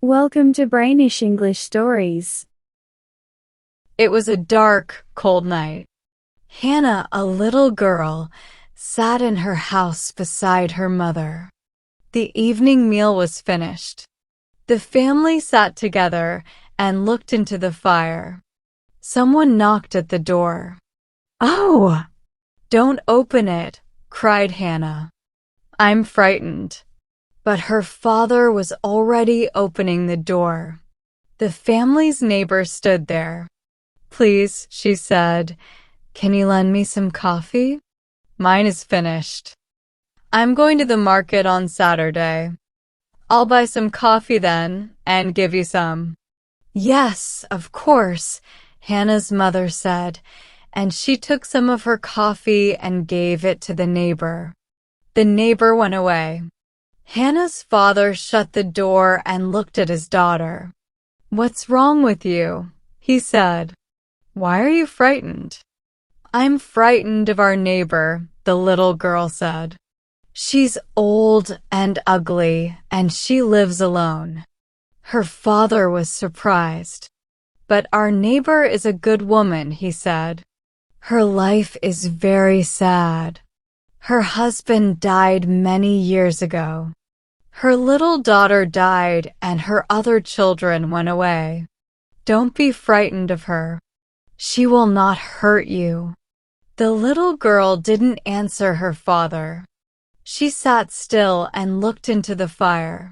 Welcome to Brainish English Stories. It was a dark, cold night. Hannah, a little girl, sat in her house beside her mother. The evening meal was finished. The family sat together and looked into the fire. Someone knocked at the door. "Oh, don't open it," cried Hannah. "I'm frightened." But her father was already opening the door. The family's neighbor stood there. "Please," she said, "can you lend me some coffee? Mine is finished. I'm going to the market on Saturday. I'll buy some coffee then and give you some." "Yes, of course," Hannah's mother said, and she took some of her coffee and gave it to the neighbor. The neighbor went away. Hannah's father shut the door and looked at his daughter. "What's wrong with you?" he said. "Why are you frightened?" "I'm frightened of our neighbor," the little girl said. "She's old and ugly, and she lives alone." Her father was surprised. "But our neighbor is a good woman," he said. "Her life is very sad. Her husband died many years ago. Her little daughter died and her other children went away. Don't be frightened of her. She will not hurt you." The little girl didn't answer her father. She sat still and looked into the fire.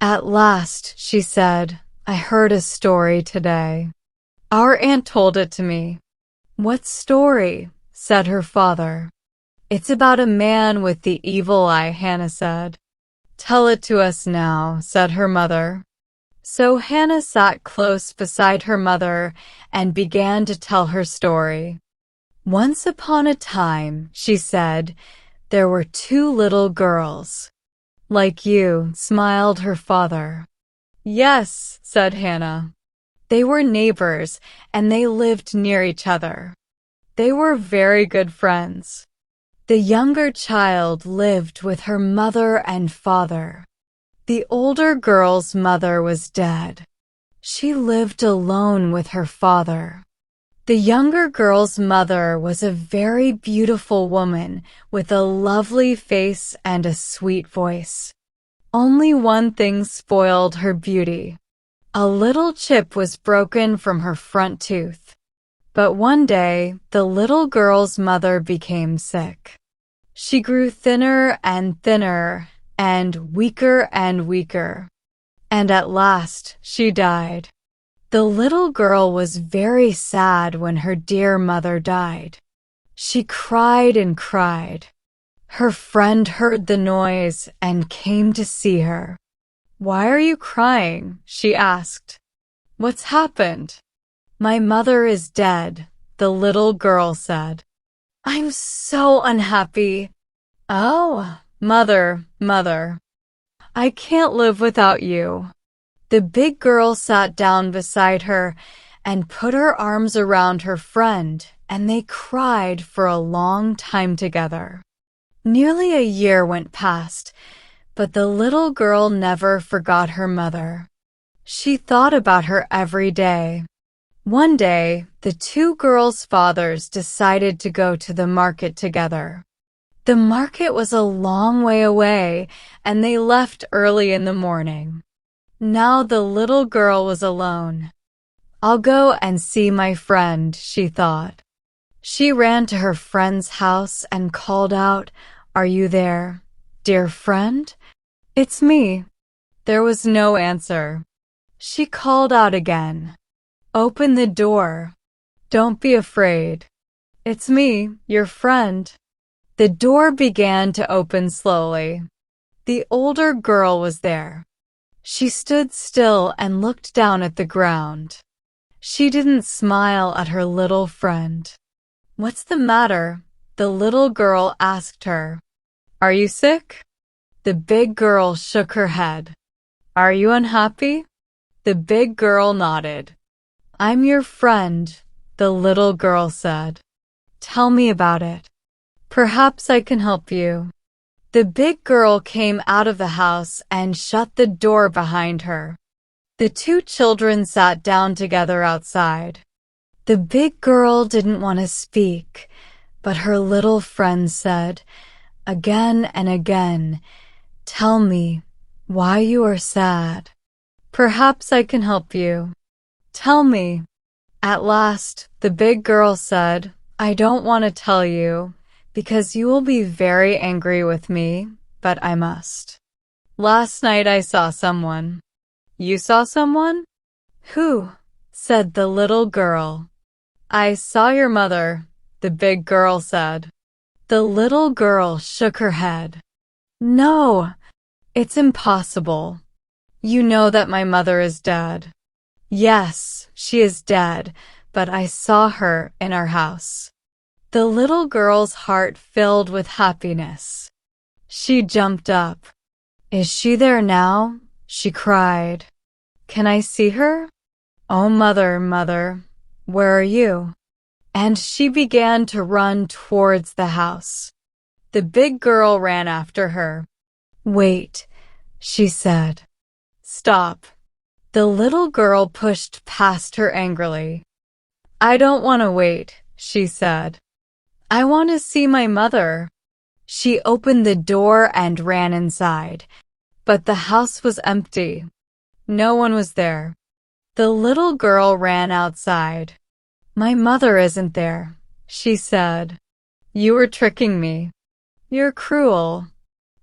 At last, she said, "I heard a story today. Our aunt told it to me." "What story?" said her father. "It's about a man with the evil eye," Hannah said. "Tell it to us now," said her mother. So Hannah sat close beside her mother and began to tell her story. "Once upon a time," she said, "there were two little girls." "Like you," smiled her father. "Yes," said Hannah. "They were neighbors and they lived near each other. They were very good friends. The younger child lived with her mother and father. The older girl's mother was dead. She lived alone with her father. The younger girl's mother was a very beautiful woman with a lovely face and a sweet voice. Only one thing spoiled her beauty. A little chip was broken from her front tooth. But one day, the little girl's mother became sick. She grew thinner and thinner, and weaker, and at last she died. The little girl was very sad when her dear mother died. She cried and cried. Her friend heard the noise and came to see her. "Why are you crying?" she asked. "What's happened?" "My mother is dead," the little girl said. "I'm so unhappy." "Oh, mother, I can't live without you." The big girl sat down beside her and put her arms around her friend, and they cried for a long time together. Nearly a year went past, but the little girl never forgot her mother. She thought about her every day. One day, the two girls' fathers decided to go to the market together. The market was a long way away, and they left early in the morning. Now the little girl was alone. "I'll go and see my friend," she thought. She ran to her friend's house and called out, "Are you there, dear friend?" "It's me." There was no answer. She called out again. "Open the door. Don't be afraid. It's me, your friend." The door began to open slowly. The older girl was there. She stood still and looked down at the ground. She didn't smile at her little friend. "What's the matter?" the little girl asked her. "Are you sick?" The big girl shook her head. "Are you unhappy?" The big girl nodded. "I'm your friend," the little girl said. "Tell me about it. Perhaps I can help you." The big girl came out of the house and shut the door behind her. The two children sat down together outside. The big girl didn't want to speak, but her little friend said, again and again, "Tell me why you are sad. Perhaps I can help you. Tell me." At last, the big girl said, "I don't want to tell you, because you will be very angry with me, but I must. Last night I saw someone." "You saw someone? Who?" said the little girl. "I saw your mother," the big girl said. The little girl shook her head. "No, it's impossible. You know that my mother is dead." "Yes, she is dead, but I saw her in our house." The little girl's heart filled with happiness. She jumped up. "Is she there now?" she cried. "Can I see her? Oh, mother, mother, where are you?" And she began to run towards the house. The big girl ran after her. "Wait," she said. "Stop." The little girl pushed past her angrily. "I don't want to wait," she said. "I want to see my mother." She opened the door and ran inside, but the house was empty. No one was there. The little girl ran outside. "My mother isn't there," she said. "You were tricking me. You're cruel.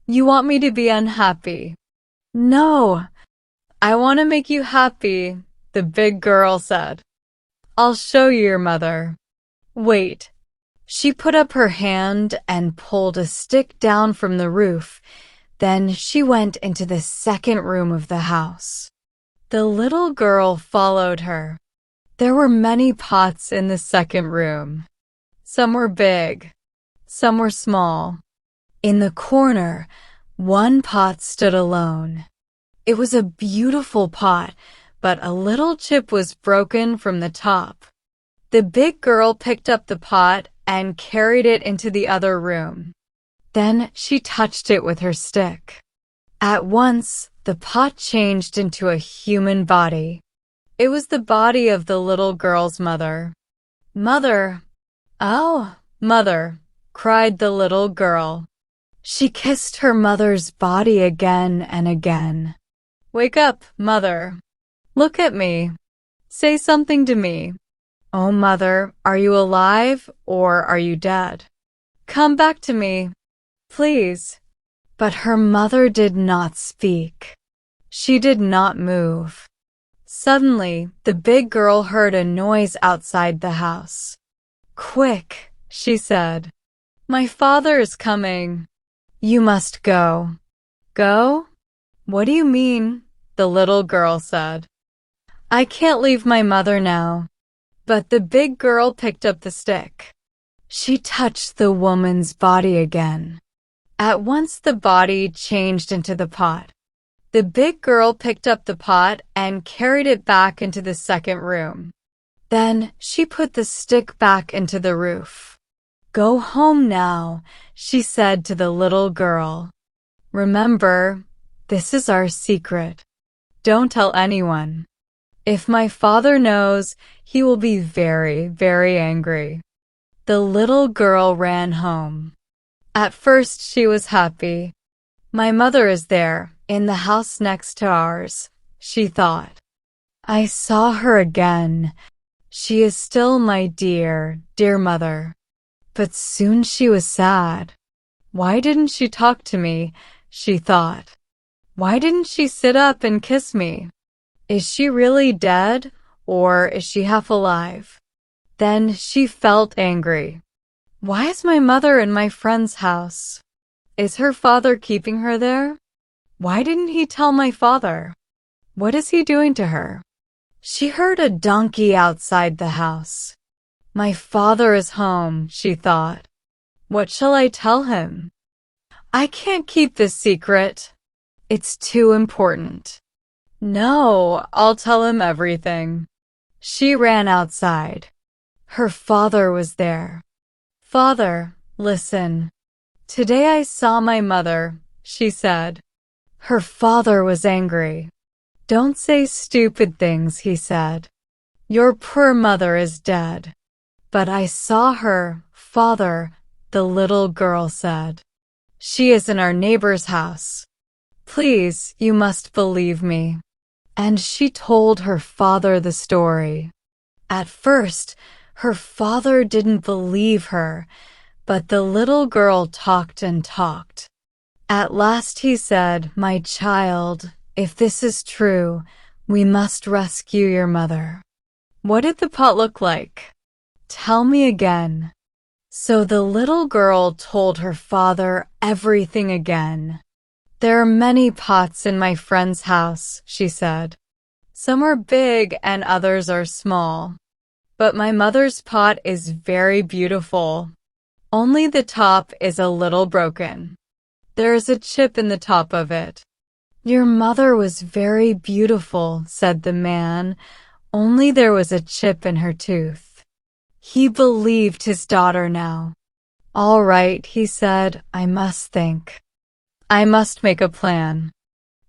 You want me to be unhappy." "No, I want to make you happy," the big girl said. "I'll show you your mother. Wait." She put up her hand and pulled a stick down from the roof. Then she went into the second room of the house. The little girl followed her. There were many pots in the second room. Some were big, some were small. In the corner, one pot stood alone. It was a beautiful pot, but a little chip was broken from the top. The big girl picked up the pot and carried it into the other room. Then she touched it with her stick. At once, the pot changed into a human body. It was the body of the little girl's mother. "Mother! Oh, mother!" cried the little girl. She kissed her mother's body again and again. "Wake up, mother. Look at me. Say something to me. Oh, mother, are you alive or are you dead? Come back to me, please." But her mother did not speak. She did not move. Suddenly, the big girl heard a noise outside the house. "Quick," she said. "My father is coming. You must go." "Go? What do you mean?" the little girl said. "I can't leave my mother now." But the big girl picked up the stick. She touched the woman's body again. At once the body changed into the pot. The big girl picked up the pot and carried it back into the second room. Then she put the stick back into the roof. "Go home now," she said to the little girl. "Remember, this is our secret. Don't tell anyone. If my father knows, he will be very, very angry." The little girl ran home. At first she was happy. "My mother is there, in the house next to ours," she thought. "I saw her again. She is still my dear, dear mother." But soon she was sad. "Why didn't she talk to me?" she thought. "Why didn't she sit up and kiss me? Is she really dead, or is she half alive?" Then she felt angry. "Why is my mother in my friend's house? Is her father keeping her there? Why didn't he tell my father? What is he doing to her?" She heard a donkey outside the house. "My father is home," she thought. "What shall I tell him? I can't keep this secret. It's too important. No, I'll tell him everything." She ran outside. Her father was there. "Father, listen. Today I saw my mother," she said. Her father was angry. Don't say stupid things, he said. Your poor mother is dead. But I saw her, father, the little girl said. She is in our neighbor's house. Please, you must believe me. And she told her father the story. At first, her father didn't believe her, but the little girl talked and talked. At last he said, My child, if this is true, we must rescue your mother. What did the pot look like? Tell me again. So the little girl told her father everything again. There are many pots in my friend's house, she said. Some are big and others are small. But my mother's pot is very beautiful. Only the top is a little broken. There is a chip in the top of it. Your mother was very beautiful, said the man, only there was a chip in her tooth. He believed his daughter now. All right, he said, I must think. I must make a plan.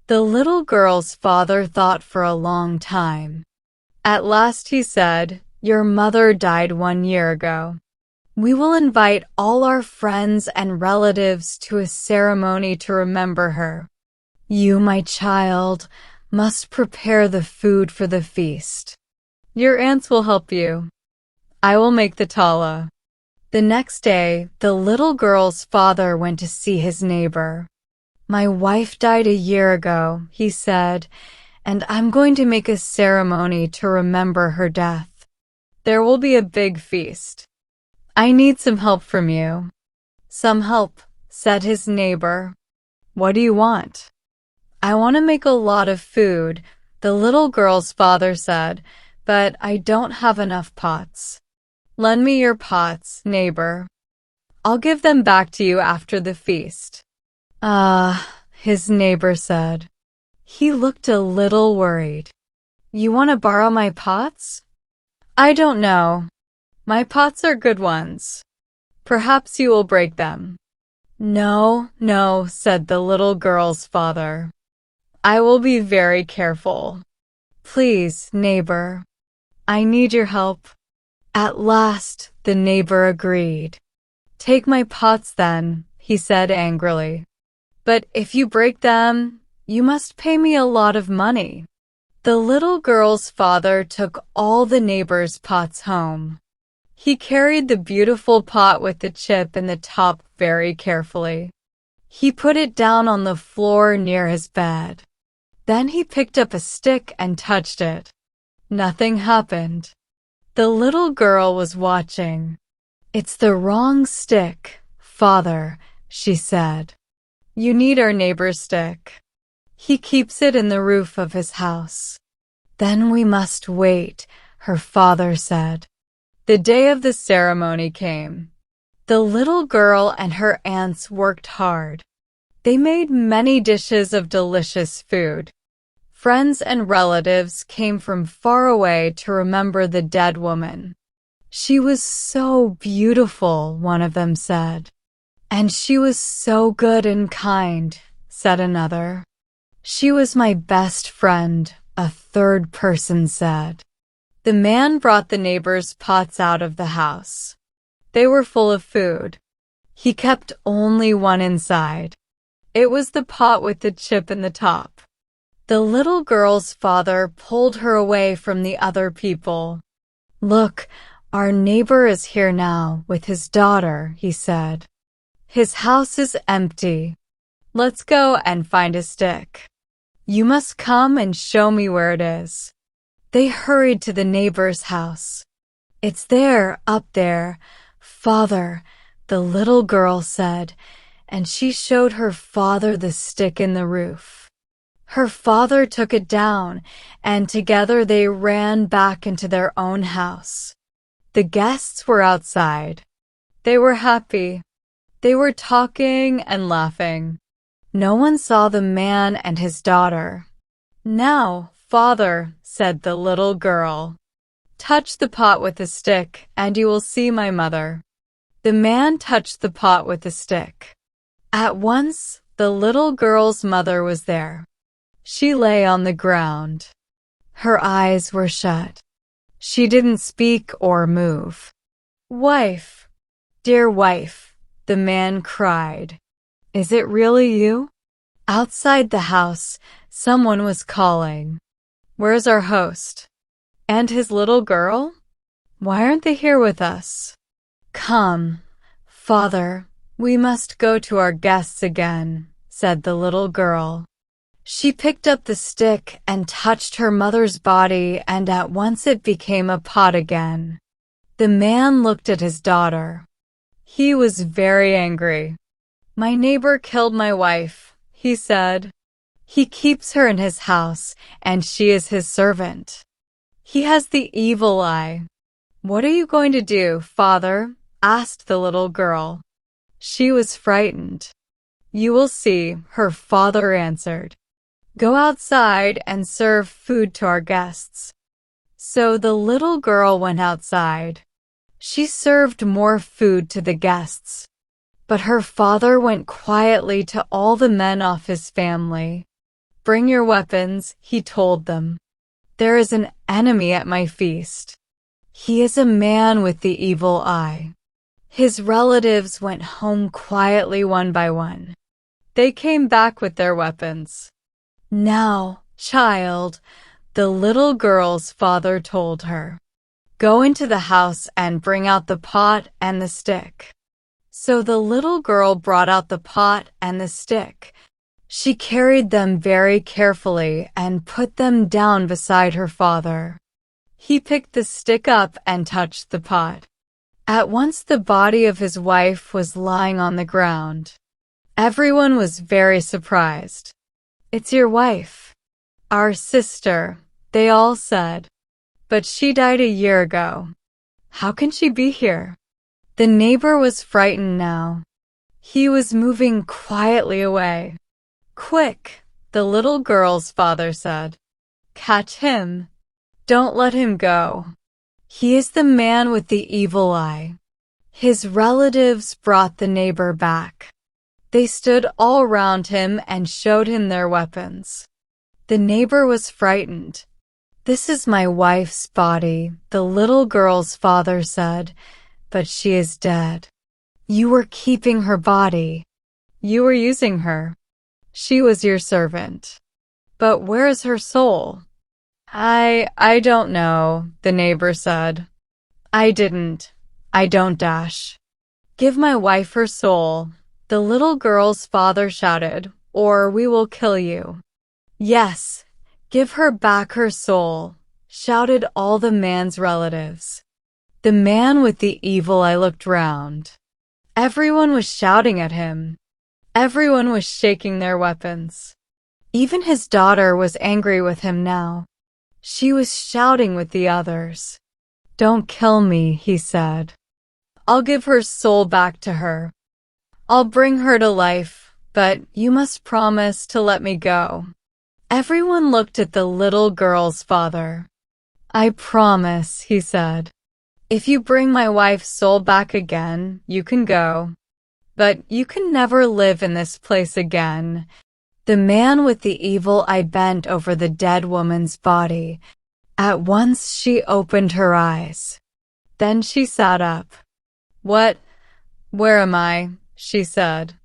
The little girl's father thought for a long time. At last he said, Your mother died 1 year ago. We will invite all our friends and relatives to a ceremony to remember her. You, my child, must prepare the food for the feast. Your aunts will help you. I will make the tala. The next day, the little girl's father went to see his neighbor. My wife died a year ago, he said, and I'm going to make a ceremony to remember her death. There will be a big feast. I need some help from you. Some help, said his neighbor. What do you want? I want to make a lot of food, the little girl's father said, but I don't have enough pots. Lend me your pots, neighbor. I'll give them back to you after the feast. His neighbor said. He looked a little worried. You want to borrow my pots? I don't know. My pots are good ones. Perhaps you will break them. No, no, said the little girl's father. I will be very careful. Please, neighbor. I need your help. At last, the neighbor agreed. Take my pots then, he said angrily. But if you break them, you must pay me a lot of money. The little girl's father took all the neighbor's pots home. He carried the beautiful pot with the chip in the top very carefully. He put it down on the floor near his bed. Then he picked up a stick and touched it. Nothing happened. The little girl was watching. It's the wrong stick, father, she said. You need our neighbor's stick. He keeps it in the roof of his house. Then we must wait, her father said. The day of the ceremony came. The little girl and her aunts worked hard. They made many dishes of delicious food. Friends and relatives came from far away to remember the dead woman. She was so beautiful, one of them said. And she was so good and kind, said another. She was my best friend, a third person said. The man brought the neighbor's pots out of the house. They were full of food. He kept only one inside. It was the pot with the chip in the top. The little girl's father pulled her away from the other people. Look, our neighbor is here now with his daughter, he said. His house is empty. Let's go and find a stick. You must come and show me where it is. They hurried to the neighbor's house. It's there, up there, father, the little girl said, and she showed her father the stick in the roof. Her father took it down, and together they ran back into their own house. The guests were outside. They were happy. They were talking and laughing. No one saw the man and his daughter. Now, father, said the little girl, touch the pot with a stick, and you will see my mother. The man touched the pot with a stick. At once, the little girl's mother was there. She lay on the ground. Her eyes were shut. She didn't speak or move. "Wife, dear wife," the man cried. "Is it really you?" Outside the house, someone was calling. "Where's our host? And his little girl? Why aren't they here with us?" "Come, father, we must go to our guests again," said the little girl. She picked up the stick and touched her mother's body, and at once it became a pot again. The man looked at his daughter. He was very angry. "My neighbor killed my wife," he said. "He keeps her in his house, and she is his servant. He has the evil eye." "What are you going to do, father?" asked the little girl. She was frightened. "You will see," her father answered. "Go outside and serve food to our guests." So the little girl went outside. She served more food to the guests. But her father went quietly to all the men of his family. "Bring your weapons," he told them. "There is an enemy at my feast. He is a man with the evil eye." His relatives went home quietly one by one. They came back with their weapons. "Now, child," the little girl's father told her, "go into the house and bring out the pot and the stick." So the little girl brought out the pot and the stick. She carried them very carefully and put them down beside her father. He picked the stick up and touched the pot. At once the body of his wife was lying on the ground. Everyone was very surprised. "It's your wife." "Our sister," they all said. "But she died a year ago. How can she be here?" The neighbor was frightened now. He was moving quietly away. "Quick," the little girl's father said. "Catch him. Don't let him go. He is the man with the evil eye." His relatives brought the neighbor back. They stood all round him and showed him their weapons. The neighbor was frightened. "This is my wife's body," the little girl's father said, "but she is dead. You were keeping her body. You were using her. She was your servant. But where is her soul?" I don't know," the neighbor said. I don't dash. "Give my wife her soul," the little girl's father shouted, "or we will kill you." "Yes, give her back her soul," shouted all the man's relatives. The man with the evil eye looked round. Everyone was shouting at him. Everyone was shaking their weapons. Even his daughter was angry with him now. She was shouting with the others. "Don't kill me," he said. "I'll give her soul back to her. I'll bring her to life, but you must promise to let me go." Everyone looked at the little girl's father. "I promise," he said. "If you bring my wife's soul back again, you can go. But you can never live in this place again." The man with the evil eye bent over the dead woman's body. At once she opened her eyes. Then she sat up. Where am I?" she said.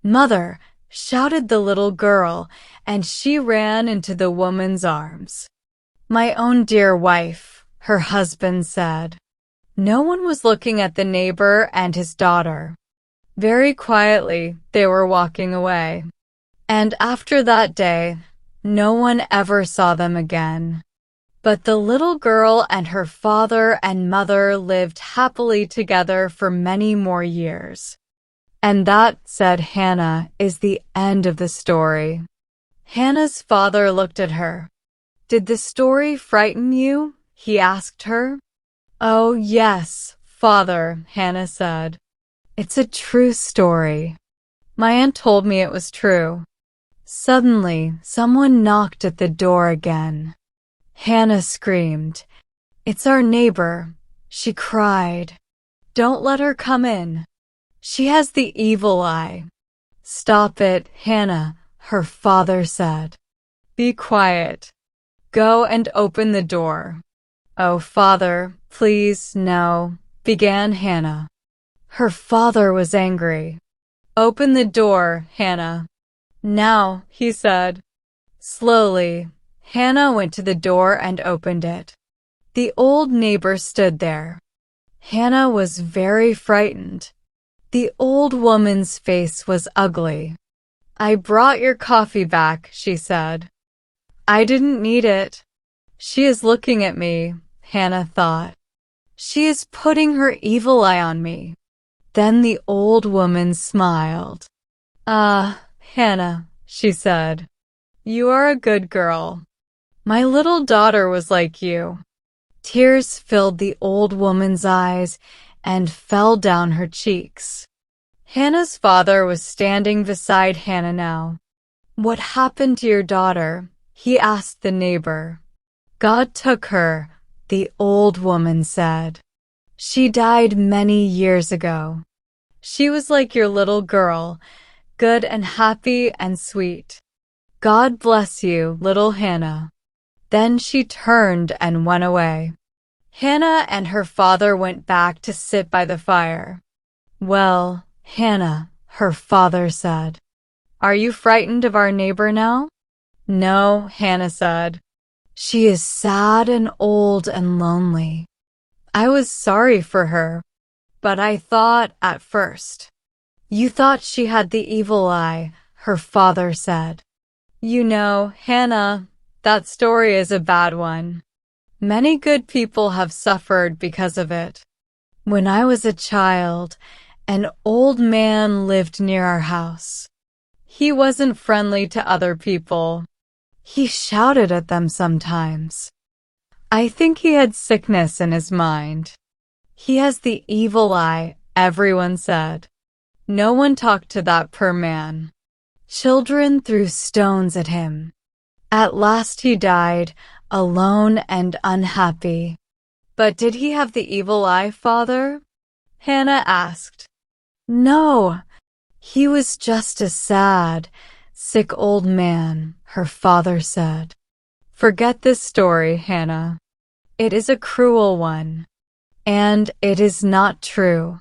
"Mother!" shouted the little girl, and she ran into the woman's arms. "My own dear wife," her husband said. No one was looking at the neighbor and his daughter. Very quietly, they were walking away. And after that day, no one ever saw them again. But the little girl and her father and mother lived happily together for many more years. And that, said Hannah, is the end of the story. Hannah's father looked at her. "Did the story frighten you?" he asked her. "Oh, yes, father," Hannah said. "It's a true story. My aunt told me it was true." Suddenly, someone knocked at the door again. Hannah screamed. "It's our neighbor," she cried. "Don't let her come in. She has the evil eye." "Stop it, Hannah," her father said. Be quiet. Go and open the door. Oh, Father, please, no, began Hannah. Her father was angry. Open the door, Hannah. Now, he said. Slowly, Hannah went to the door and opened it. The old neighbor stood there. Hannah was very frightened. The old woman's face was ugly. I brought your coffee back, she said. I didn't need it. She is looking at me, Hannah thought. She is putting her evil eye on me. Then the old woman smiled. Ah, Hannah, she said. You are a good girl. My little daughter was like you. Tears filled the old woman's eyes and fell down her cheeks. Hannah's father was standing beside Hannah now. What happened to your daughter? He asked the neighbor. God took her, the old woman said. She died many years ago. She was like your little girl, good and happy and sweet. God bless you, little Hannah. Then she turned and went away. Hannah and her father went back to sit by the fire. Well, Hannah, her father said, are you frightened of our neighbor now? No, Hannah said. She is sad and old and lonely. I was sorry for her, but I thought at first. You thought she had the evil eye, her father said. You know, Hannah, that story is a bad one. Many good people have suffered because of it. When I was a child, an old man lived near our house. He wasn't friendly to other people. He shouted at them sometimes. I think he had sickness in his mind. He has the evil eye, everyone said. No one talked to that poor man. Children threw stones at him. At last he died, alone and unhappy. But did he have the evil eye, Father? Hannah asked. No, he was just a sad, sick old man, her father said. Forget this story, Hannah. It is a cruel one. And it is not true.